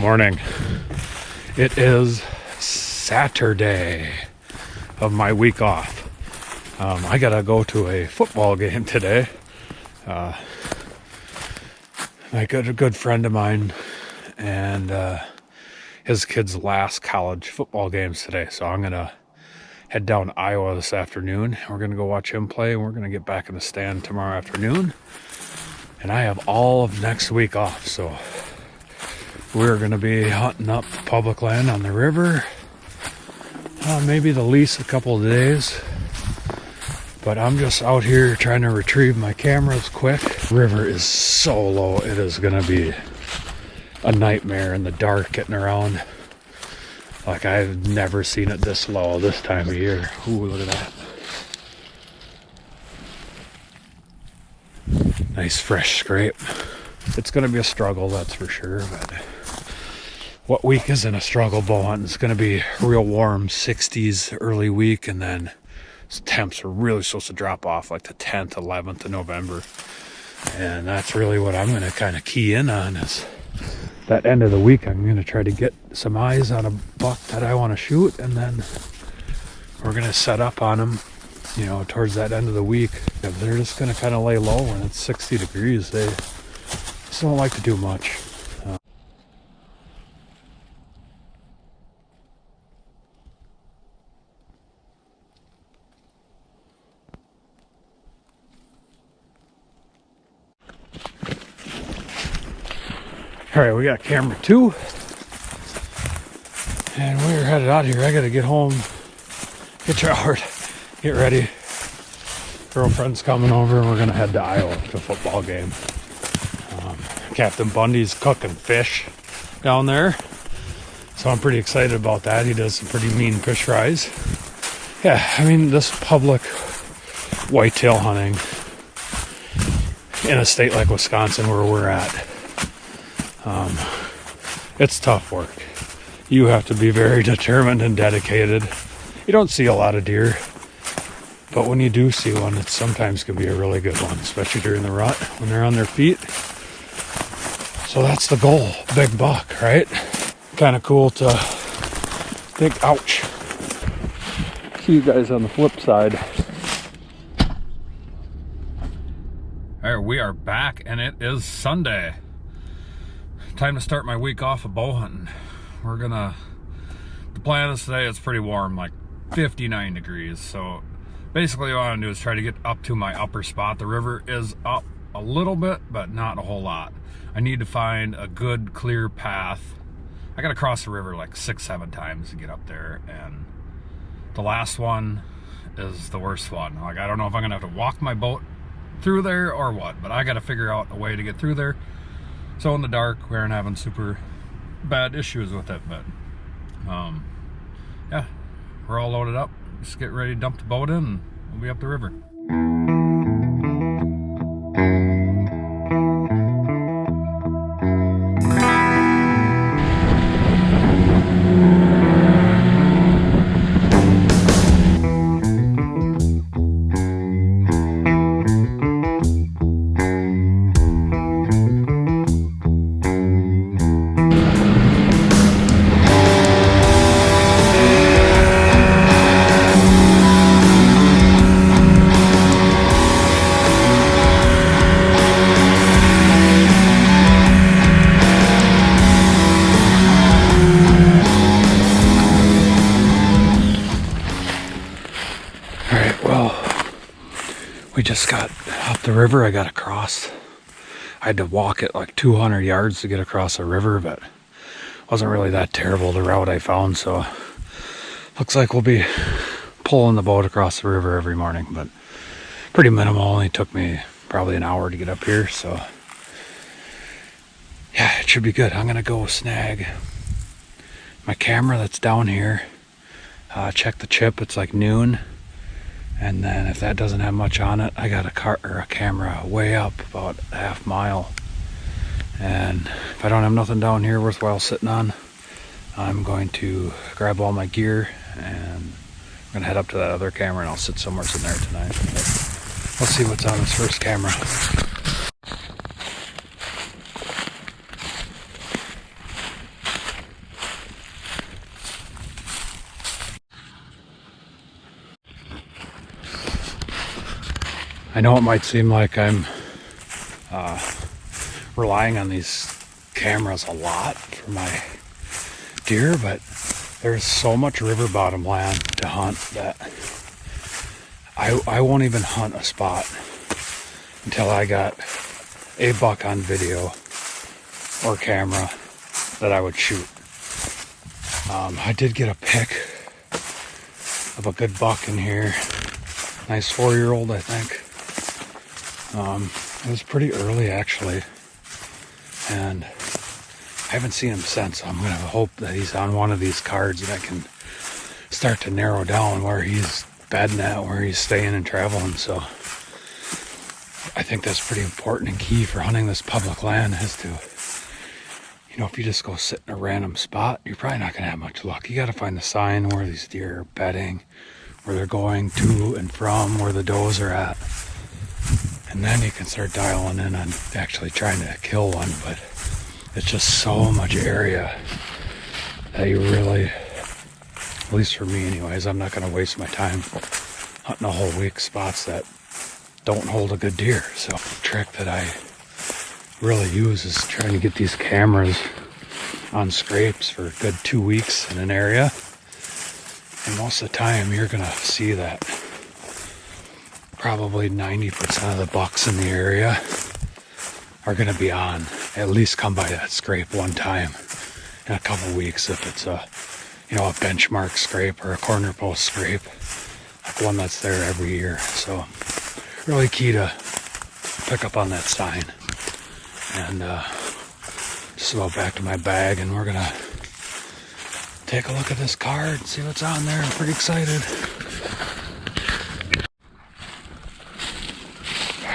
Morning. It is Saturday of my week off. I gotta go to a football game today. My good friend of mine and his kid's last college football games today. So I'm gonna head down to Iowa this afternoon. We're gonna go watch him play, and we're gonna get back in the stand tomorrow afternoon. And I have all of next week off, so we're going to be hunting up public land on the river. Maybe the lease a couple of days. But I'm just out here trying to retrieve my cameras quick. The river is so low, it is going to be a nightmare in the dark getting around. Like, I've never seen it this low this time of year. Ooh, look at that. Nice fresh scrape. It's going to be a struggle, that's for sure, but what week isn't a struggle bow hunting? It's going to be real warm, 60s early week, and then temps are really supposed to drop off like the 10th, 11th of November. And that's really what I'm going to kind of key in on is that end of the week. I'm going to try to get some eyes on a buck that I want to shoot, and then we're going to set up on them, you know, towards that end of the week. If they're just going to kind of lay low when it's 60 degrees, they just don't like to do much. All right, we got camera 2, and we're headed out here. I gotta get home, get showered, get ready. Girlfriend's coming over, and we're gonna head to Iowa to a football game. Captain Bundy's cooking fish down there, so I'm pretty excited about that. He does some pretty mean fish fries. Yeah, I mean, this public whitetail hunting in a state like Wisconsin where we're at, it's tough work. You have to be very determined and dedicated. You don't see a lot of deer, but when you do see one, it sometimes can be a really good one, especially during the rut when they're on their feet. So that's the goal, big buck, right? Kind of cool to think, ouch. See you guys on the flip side. All right, we are back, and it is Sunday. Time to start my week off of bow hunting. The plan is today, it's pretty warm, like 59 degrees. So basically what I want to do is try to get up to my upper spot. The river is up a little bit, but not a whole lot. I need to find a good clear path. I got to cross the river like 6-7 times to get up there, and the last one is the worst one. Like, I don't know if I'm gonna have to walk my boat through there or what, but I got to figure out a way to get through there. So in the dark, we aren't having super bad issues with it, but yeah, we're all loaded up. Just get ready to dump the boat in, and we'll be up the river. We just got up the river. I got across. I had to walk it like 200 yards to get across the river, but it wasn't really that terrible, the route I found. So looks like we'll be pulling the boat across the river every morning, but pretty minimal. Only took me probably an hour to get up here. So yeah, it should be good. I'm gonna go snag my camera that's down here. Check the chip. It's like noon. And then if that doesn't have much on it, I got a camera way up about a half mile. And if I don't have nothing down here worthwhile sitting on, I'm going to grab all my gear and I'm gonna head up to that other camera, and I'll sit somewhere in there tonight. But let's see what's on this first camera. I know it might seem like I'm relying on these cameras a lot for my deer, but there's so much river bottom land to hunt that I won't even hunt a spot until I got a buck on video or camera that I would shoot. I did get a pic of a good buck in here. Nice 4-year-old, I think. It was pretty early actually, and I haven't seen him since. I'm gonna hope that he's on one of these cards and I can start to narrow down where he's bedding at, where he's staying and traveling. So I think that's pretty important and key for hunting this public land, is to, you know, if you just go sit in a random spot, you're probably not gonna have much luck. You gotta find the sign where these deer are bedding, where they're going to and from, where the does are at. And then you can start dialing in on actually trying to kill one. But it's just so much area that you really, at least for me anyways, I'm not going to waste my time hunting a whole week spots that don't hold a good deer. So the trick that I really use is trying to get these cameras on scrapes for a good 2 weeks in an area. And most of the time you're going to see that probably 90% of the bucks in the area are going to be on, at least come by that scrape one time in a couple weeks, if it's a, you know, a benchmark scrape or a corner post scrape, like one that's there every year. So really key to pick up on that sign. And just about back to my bag, and we're gonna take a look at this card and see what's on there. I'm pretty excited.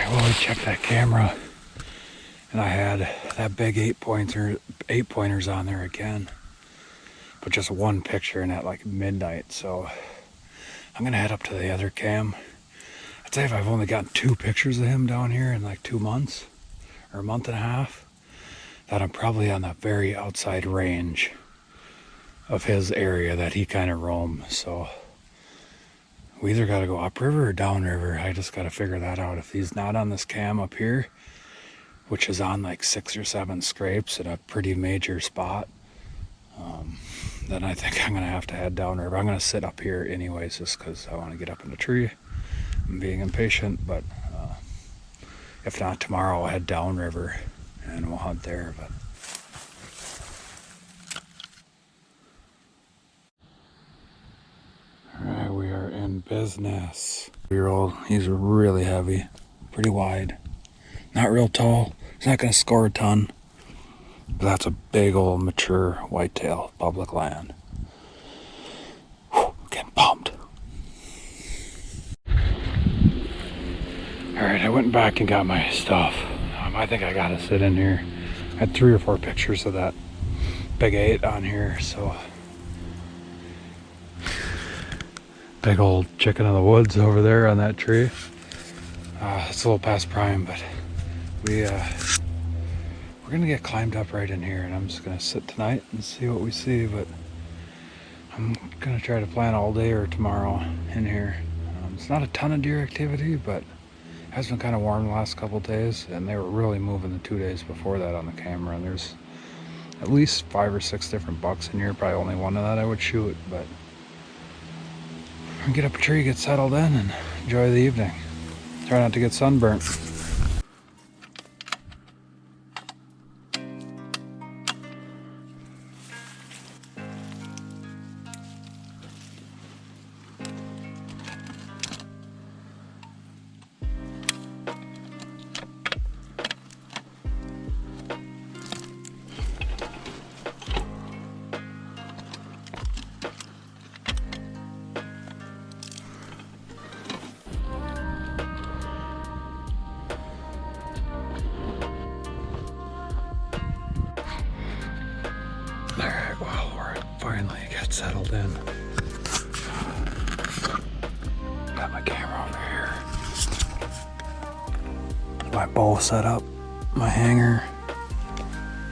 Well, we checked that camera, and I had that big 8-pointers on there again, but just one picture, and at like midnight. So I'm gonna head up to the other cam. I'd say if I've only gotten 2 pictures of him down here in like 2 months or a month and a half, that I'm probably on the very outside range of his area that he kind of roams. So we either got to go upriver or downriver. I just got to figure that out. If he's not on this cam up here, which is on like 6 or 7 scrapes at a pretty major spot, then I think I'm going to have to head downriver. I'm going to sit up here anyways, just because I want to get up in the tree. I'm being impatient, but if not, tomorrow I'll head downriver and we'll hunt there. But alright, we are in business. 4-year-old, he's really heavy, pretty wide, not real tall. He's not going to score a ton, but that's a big old mature whitetail public land. Whew, getting pumped. Alright, I went back and got my stuff. I think I got to sit in here. I had 3 or 4 pictures of that big 8 on here, so big old chicken of the woods over there on that tree. It's a little past prime, but we're gonna get climbed up right in here, and I'm just gonna sit tonight and see what we see. But I'm gonna try to plan all day or tomorrow in here. It's not a ton of deer activity, but it has been kind of warm the last couple days, and they were really moving the 2 days before that on the camera. And there's at least 5 or 6 different bucks in here. Probably only one of that I would shoot, but get up a tree, get settled in, and enjoy the evening. Try not to get sunburnt. Alright, well, we're finally got settled in. Got my camera over here. My bow set up, my hanger.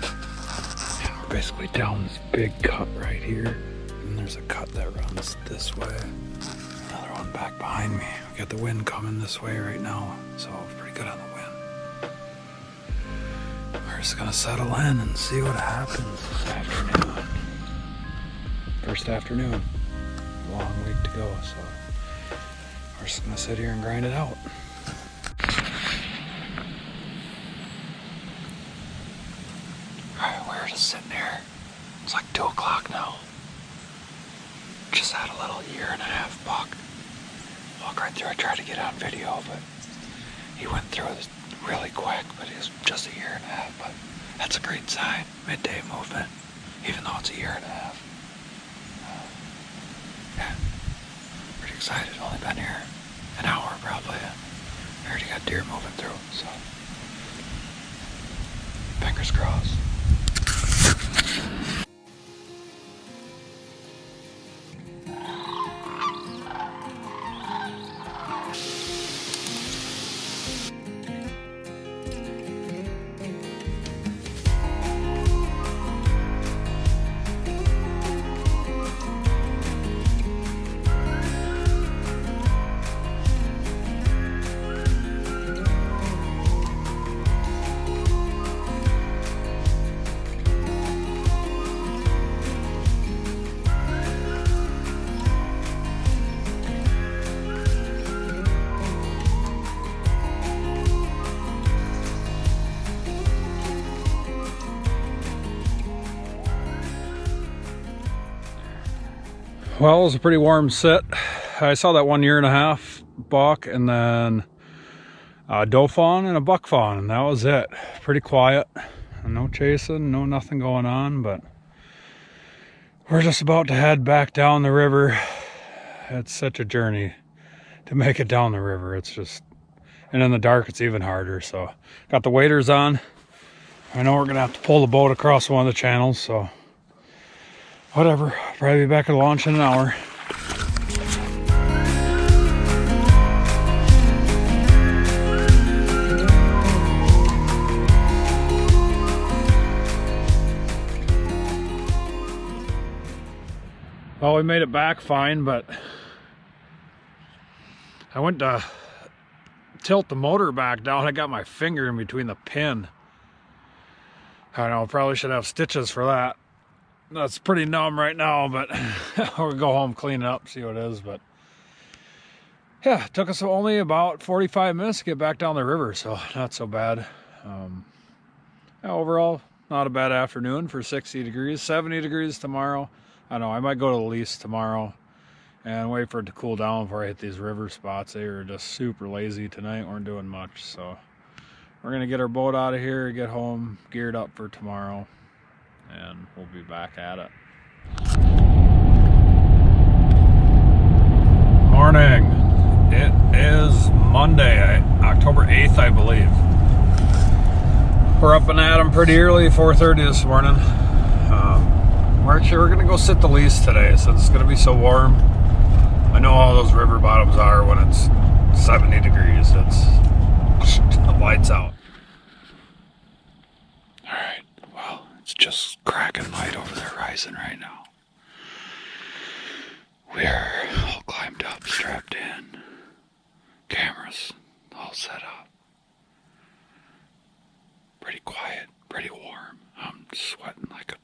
And we're basically down this big cut right here. And there's a cut that runs this way. Another one back behind me. We got the wind coming this way right now, so pretty good on the wind. We're just gonna settle in and see what happens this afternoon. First afternoon, long week to go, so we're just gonna sit here and grind it out. Alright, we're just sitting here. It's like 2 o'clock now. Just had a little 1.5-year buck. Walk right through. I tried to get on video, but he went through this really quick, but he was just 1.5 years, but that's a great sign. Midday movement, even though it's 1.5 years. Yeah, pretty excited. Only been here an hour probably. I already got deer moving through, so fingers crossed. Well, it was a pretty warm sit. I saw that 1.5 year buck and then a doe fawn and a buck fawn, and that was it. Pretty quiet. No chasing, no nothing going on, but we're just about to head back down the river. It's such a journey to make it down the river. It's just, and in the dark it's even harder. So got the waders on. I know we're gonna have to pull the boat across one of the channels, so whatever, probably be back at launch in an hour. Well, we made it back fine, but I went to tilt the motor back down. I got my finger in between the pin. I know, probably should have stitches for that. That's pretty numb right now, but we'll go home, clean it up, see what it is. But yeah, it took us only about 45 minutes to get back down the river, so not so bad. Yeah, overall, not a bad afternoon for 60 degrees, 70 degrees tomorrow. I don't know, I might go to the lease tomorrow and wait for it to cool down before I hit these river spots. They were just super lazy tonight, weren't doing much, so we're gonna get our boat out of here, get home, geared up for tomorrow, and we'll be back at it. Morning. It is Monday, October 8th, I believe. We're up and at 'em pretty early, 4:30 this morning. We're gonna go sit the lease today since it's gonna be so warm. I know how those river bottoms are when it's 70 degrees. It's the lights out. Alright, well, it's just cracking light over the horizon right now. We're all climbed up, strapped in, cameras all set up. Pretty quiet, pretty warm. I'm sweating like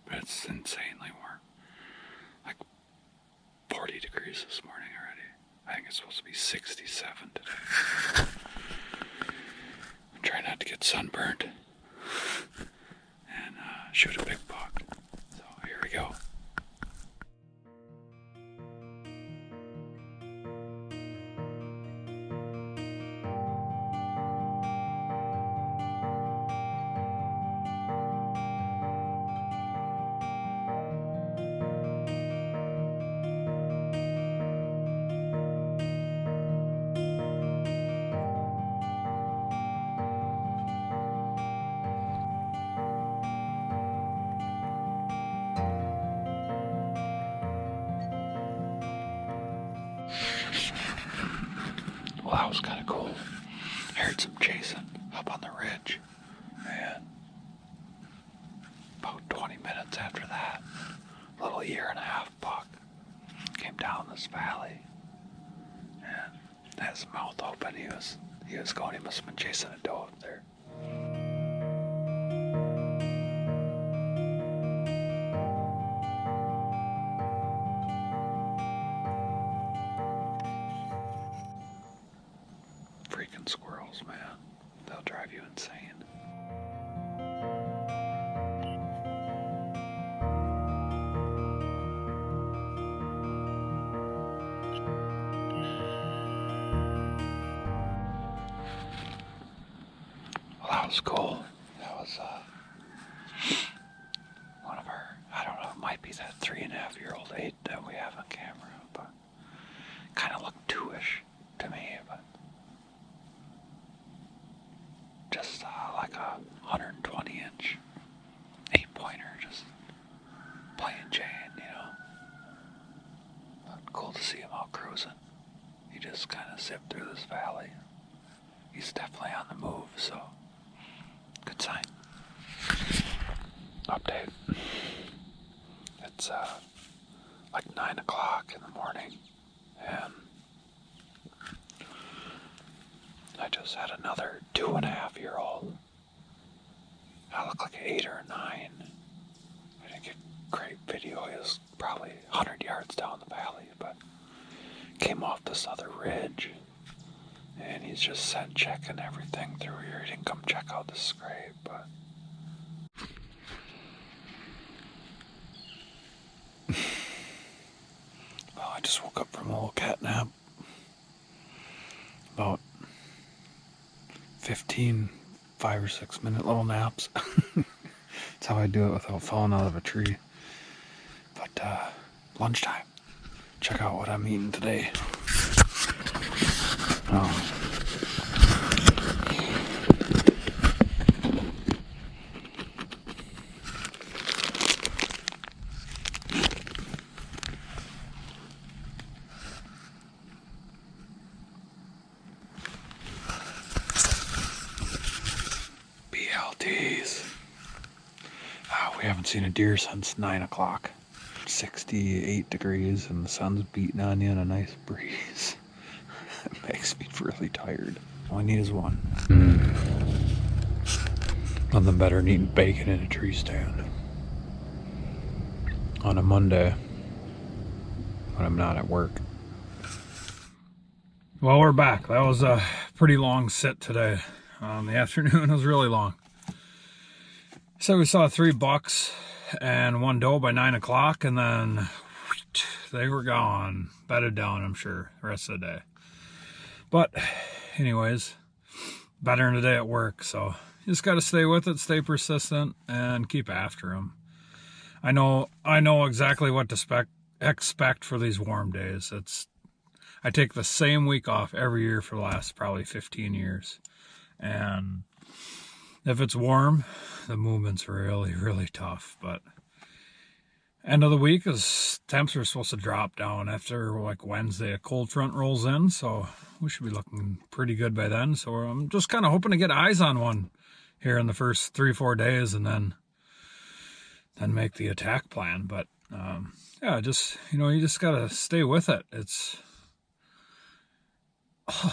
it's insanely warm. Like 40 degrees this morning already. I think it's supposed to be 67 today. I'm trying not to get sunburned and shoot a big buck. So here we go. Well, that was kind of cool. I heard some chasing up on the ridge, and about 20 minutes after that, a little 1.5 year buck came down this valley, and Had his mouth open. He was going. He must have been chasing a doe up there. Freaking squirrels, man. They'll drive you insane. Well, that was cool. That was one of our, I don't know, it might be that 3.5-year-old 8 that we have on camera, but kind of looked 2-ish to me, but just like a 120-inch 8-pointer, just playing Jane, you know. But cool to see him out cruising. He just kind of zipped through this valley. He's definitely on the move, so good sign. Update. It's like 9 o'clock in the morning, and I just had another 2.5-year-old. I look like 8 or 9. I didn't get great video. He was probably 100 yards down the valley, but came off this other ridge, and he's just set checking everything through here. He didn't come check out the scrape, but well, I just woke up from a little cat nap. About 15, 5 or 6 minute little naps. That's how I do it without falling out of a tree. But lunchtime. Check out what I'm eating today. Oh. BLTs. We haven't seen a deer since 9 o'clock. 68 degrees and the sun's beating on you and a nice breeze. It makes me really tired. All I need is one. Nothing better than eating bacon in a tree stand. On a Monday, when I'm not at work. Well, we're back. That was a pretty long sit today. The afternoon was really long. So we saw 3 bucks and 1 doe by 9 o'clock, and then they were gone. Bedded down, I'm sure, the rest of the day. But anyways, better than a day at work, so you just got to stay with it, stay persistent, and keep after them. I know exactly what to expect for these warm days. I take the same week off every year for the last probably 15 years. And if it's warm, the movement's really, really tough. But end of the week is temps are supposed to drop down after like Wednesday. A cold front rolls in, so we should be looking pretty good by then. So I'm just kind of hoping to get eyes on one here in the first 3-4 days, and then make the attack plan. But yeah, just you just gotta stay with it. It's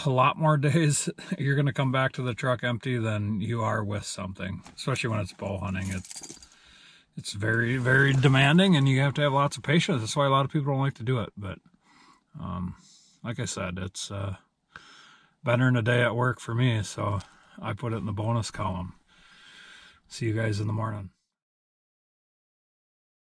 a lot more days you're going to come back to the truck empty than you are with something, especially when it's bow hunting. It's very, very demanding, and you have to have lots of patience. That's why a lot of people don't like to do it. But like I said, it's better than a day at work for me, so I put it in the bonus column. See you guys in the morning.